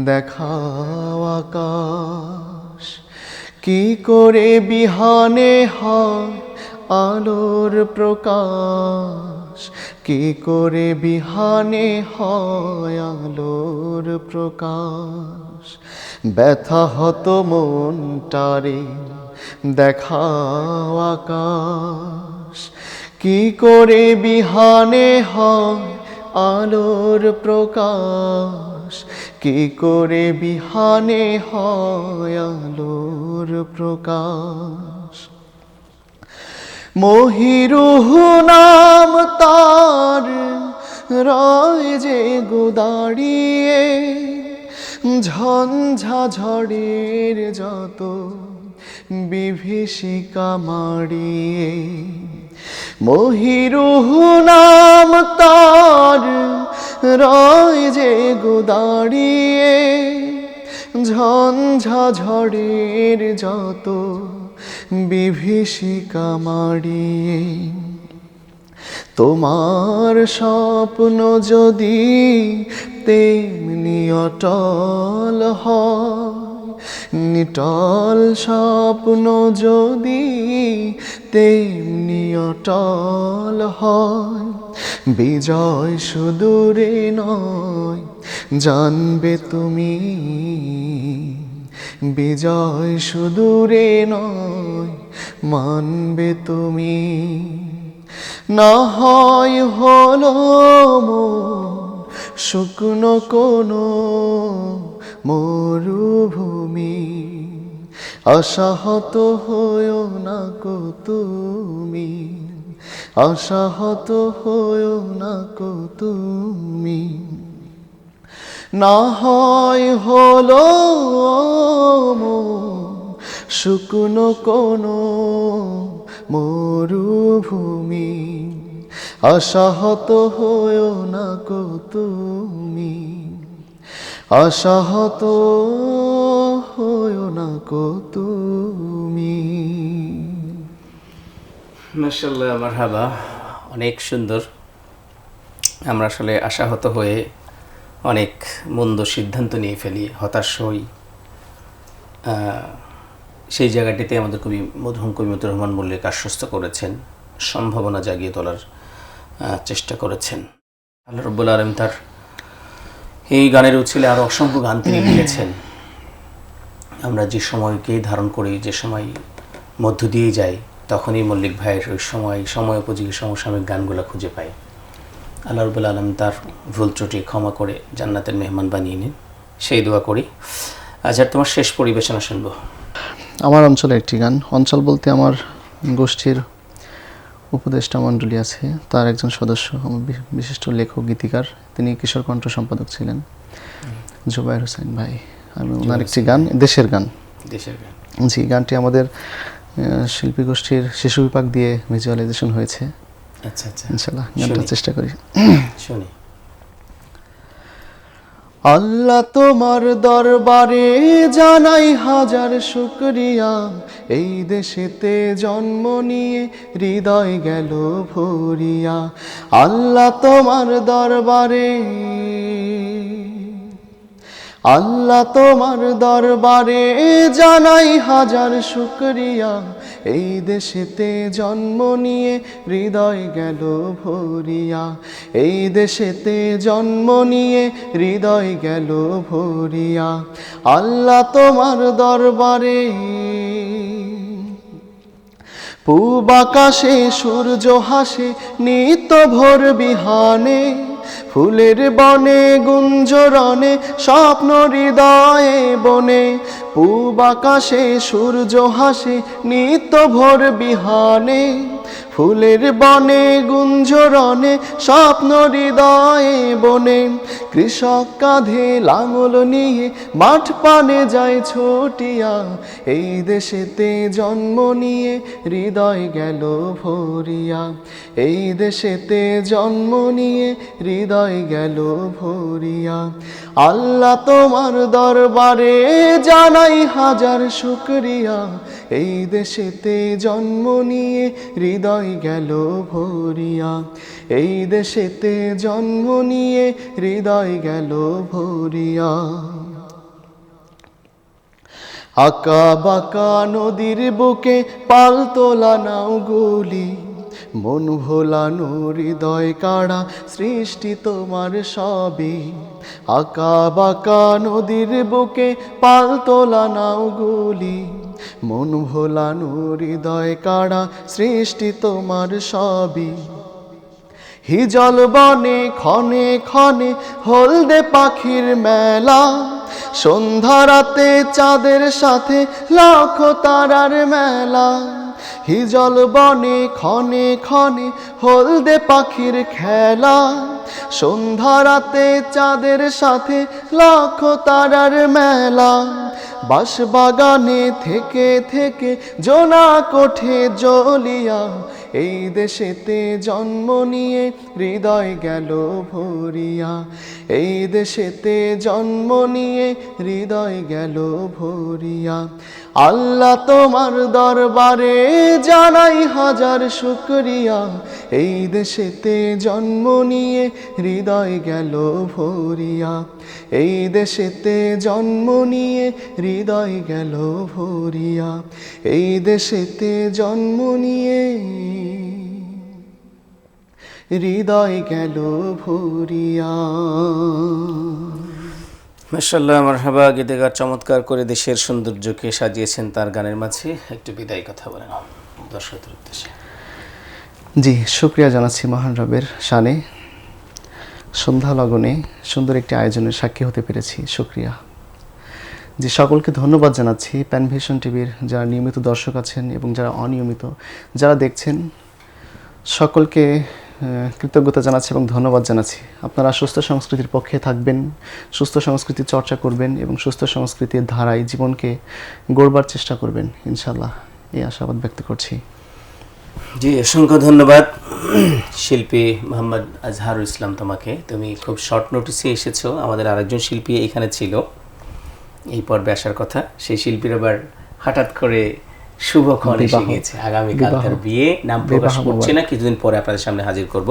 দেখাও আকাশ, কি করে বিহানে হয় আলোর প্রকাশ, কি করে বিহানে হয় আলোর প্রকাশ। ব্যথা হত মনটারে দেখাও আকাশ, কি করে বিহানে হয় আলোর প্রকাশ, কি করে বিহানে হয় আলোর প্রকাশ। মহিরুহ নাম তার রয় যে গোদাড়িয়ে, ঝঞ্ঝা ঝড়ের যত বিভীষিকা মাড়িয়ে। মহিরুহ নাম তার রয় যে গোদাড়িয়ে, ঝঞ্ঝা ঝড়ের যত বিভীষিকা মাড়িয়ে। তোমার স্বপ্ন যদি তেমনি অটল হয়, নিটল স্বপ্ন যদি তেমনি অটল হয়, বিজয় সুদূরে নয় জানবে তুমি, বিজয় সুদূরে নয় মানবে তুমি। না হয় হলো শুকনো কোনো মরুভূমি, আশাহত হয়ো না কো তুমি, আশাহত হয়ো না কো তুমি। না হয় হলো শুকনো কোনো মরুভূমি, আশাহত হয়ো না কো তুমি, আশাহত হয়ো না কো তুমি। মাশাআল্লাহ, মারহাবা, অনেক সুন্দর। আমরা আসলে আশাহত হয়ে অনেক মন্দ সিদ্ধান্ত নিয়ে ফেলি, হতাশ হই। সেই জায়গাটিতে আমাদের কবি মরহুম কবি মতিউর রহমান মল্লিক আশ্বস্ত করেছেন, সম্ভাবনা জাগিয়ে তোলার চেষ্টা করেছেন। আল্লাহ রাব্বুল আলামিন তার এই গানের উছিলে আরও অসংখ্য গান তিনি লিখেছেন। আমরা যে সময়কেই ধারণ করি, যে সময় মধ্য দিয়ে যাই, তখনই মল্লিক ভাইয়ের ওই সময় উপযোগী সমসাময়িক গানগুলো খুঁজে পাই। আল্লাহ রাব্বুল আলামিন তার ভুল ত্রুটি ক্ষমা করে জান্নাতের মেহমান বানিয়ে নিন, সেই দোয়া করি। আজ আর তোমার শেষ পরিবেশনা শুনবো। আমার অঞ্চলে একটি গান, অঞ্চল বলতে আমার গোষ্ঠীর উপদেষ্টা মণ্ডলী আছে, তার একজন সদস্য, বিশিষ্ট লেখক গীতিকার, তিনি কিশোর কণ্ঠ সম্পাদক ছিলেন, জুবায়ের হোসেন ভাই। আমি ওনার একটি গান, দেশের গান, দেশের গান, জি, গানটি আমাদের শিল্পী গোষ্ঠীর শিশু বিভাগ দিয়ে ভিজুয়ালাইজেশন হয়েছে। আচ্ছা আচ্ছা, ইনশাআল্লাহ গানটা চেষ্টা করি, শুনি। আল্লাহ তোমার দরবারে জানাই হাজার শুকরিয়া, এই দেশেতে জন্ম নিয়ে হৃদয় গেল ভরিয়া। আল্লাহ তোমার দরবারে, আল্লাহ তোমার দরবারে জানাই হাজার শুকরিয়া, এই দেশেতে জন্ম নিয়ে হৃদয় গেল ভরিয়া, এই দেশেতে জন্ম নিয়ে হৃদয় গেল ভরিয়া। আল্লাহ তোমার দরবারে পূব আকাশে সূর্য হাসে নিত্য ভোর বিহানে, ফুলের বনে গুঞ্জরণে স্বপ্ন হৃদয়ে বনে। পূব আকাশে সূর্য হাসে নিত্য ভোর বিহানে, ফুলের বনে গুঞ্জরণে স্বপ্ন হৃদয়ে বনে। কৃষক কাঁধে লাঙল নিয়ে মাঠ পানে যায় ছুটিয়া, এই দেশেতে জন্ম নিয়ে হৃদয় গেল ভরিয়া, এই দেশেতে জন্ম নিয়ে হৃদয় গেল ভরিয়া। আল্লাহ তোমার দরবারে জানাই হাজার শুকরিয়া, এই দেশেতে জন্ম নিয়ে হৃদয় গেল ভরিয়া, এই দেশেতে জন্ম নিয়ে হৃদয় গেল ভরিয়া। আঁকা বাঁকা নদীর বুকে পাল তোলা নাওগুলি, মন ভোলানো হৃদয় কাড়া সৃষ্টি তোমার সবই। আঁকা বাঁকা নদীর বুকে পাল তোলা নাওগুলি, মন ভোলানো হৃদয় কাড়া সৃষ্টি তোমার সবই। হিজল বনে ক্ষণে ক্ষণে হলদে পাখির মেলা, সন্ধ্যা রাতে চাঁদের সাথে লাখ তারার মেলা। হিজল বনে ক্ষণে ক্ষণে হলদে পাখির খেলা, সন্ধ্যা রাতে চাঁদের সাথে লাখ তারার মেলা। বাঁশবাগানে থেকে থেকে জোনা কোঠে জ্বলিয়া, এই দেশেতে জন্ম নিয়ে হৃদয় গেল ভরিয়া, এই দেশেতে জন্ম নিয়ে হৃদয় গেল ভরিয়া। আল্লাহ তোমার দরবারে জানাই হাজার শুকরিয়া, এই দেশেতে জন্ম নিয়ে হৃদয় গেল ভরিয়া, এই দেশেতে জন্ম নিয়ে হৃদয় গেল ভরিয়া, এই দেশেতে জন্ম নিয়ে হৃদয় গেল ভরিয়া। মাশাআল্লাহ, মারহাবা। গীতিকার চমৎকার করে দেশের সৌন্দর্যকে সাজিয়েছেন তার গানের মাঝে। একটু বিদায় কথা বলেন দর্শকদের উদ্দেশ্যে। জি, শুকরিয়া জানাচ্ছি মহান রবের শানে, সন্ধ্যা লগনে সুন্দর একটি আয়োজনের সাক্ষী হতে পেরেছি, শুকরিয়া। জি, সকলকে ধন্যবাদ জানাচ্ছি। প্যানভিশন টিভির যারা নিয়মিত দর্শক আছেন এবং যারা অনিয়মিত যারা দেখছেন, সকলকে কৃতজ্ঞতা জানাচ্ছি এবং ধন্যবাদ জানাচ্ছি। আপনারা সুস্থ সংস্কৃতির পক্ষে থাকবেন, সুস্থ সংস্কৃতির চর্চা করবেন এবং সুস্থ সংস্কৃতির ধারায় জীবনকে গড়বার চেষ্টা করবেন ইনশাআল্লাহ, এই আশাবাদ ব্যক্ত করছি। জি, অসংখ্য ধন্যবাদ শিল্পী মোহাম্মদ আজহারুল ইসলাম তোমাকে। তুমি খুব শর্ট নোটিসে এসেছো। আমাদের আরেকজন শিল্পী এখানে ছিল এই পর্বে আসার কথা, সেই শিল্পীর আবার হঠাৎ করে শুভক্ষণ এসে গিয়েছে। আগামীকাল তার বিয়ে, নাম প্রকাশ করছে না, কিছুদিন পরে আপনাদের সামনে হাজির করব।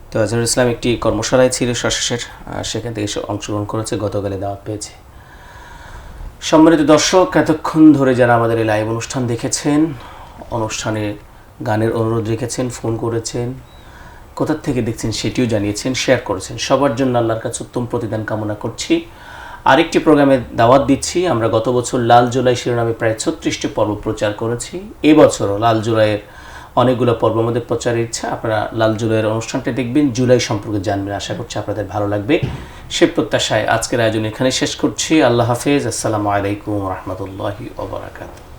তো আজহারুল ইসলাম একটি কর্মশালায় ছিল শ্বাসের, সেখান থেকে এসে অংশগ্রহণ করেছে, গতকালে দাওয়াত পেয়েছে। সম্মানিত দর্শক, এতক্ষণ ধরে যারা আমাদের এই লাইভ অনুষ্ঠান দেখেছেন, অনুষ্ঠানে গানের অনুরোধ রেখেছেন, ফোন করেছেন, কোথা থেকে দেখছেন সেটিও জানিয়েছেন, শেয়ার করেছেন, সবার জন্য আল্লাহর কাছে উত্তম প্রতিদান কামনা করছি। আরেকটি প্রোগ্রামে দাওয়াত দিচ্ছি। আমরা গত বছর লাল জুলাই শিরোনামে প্রায় 36টি পর্ব প্রচার করেছি। এবছরও লাল জুলাইয়ের অনেকগুলো পর্ব আমাদের প্রচারের ইচ্ছা। আপনারা লাল জুলাইয়ের অনুষ্ঠানটা দেখবেন, জুলাই সম্পর্কে জানবেন। আশা করছি আপনাদের ভালো লাগবে। সে প্রত্যাশায় আজকের আয়োজন এখানে শেষ করছি। আল্লাহ হাফেজ। আসসালামু আলাইকুম রহমতুল্লাহি ওয়া বারাকাতুহু।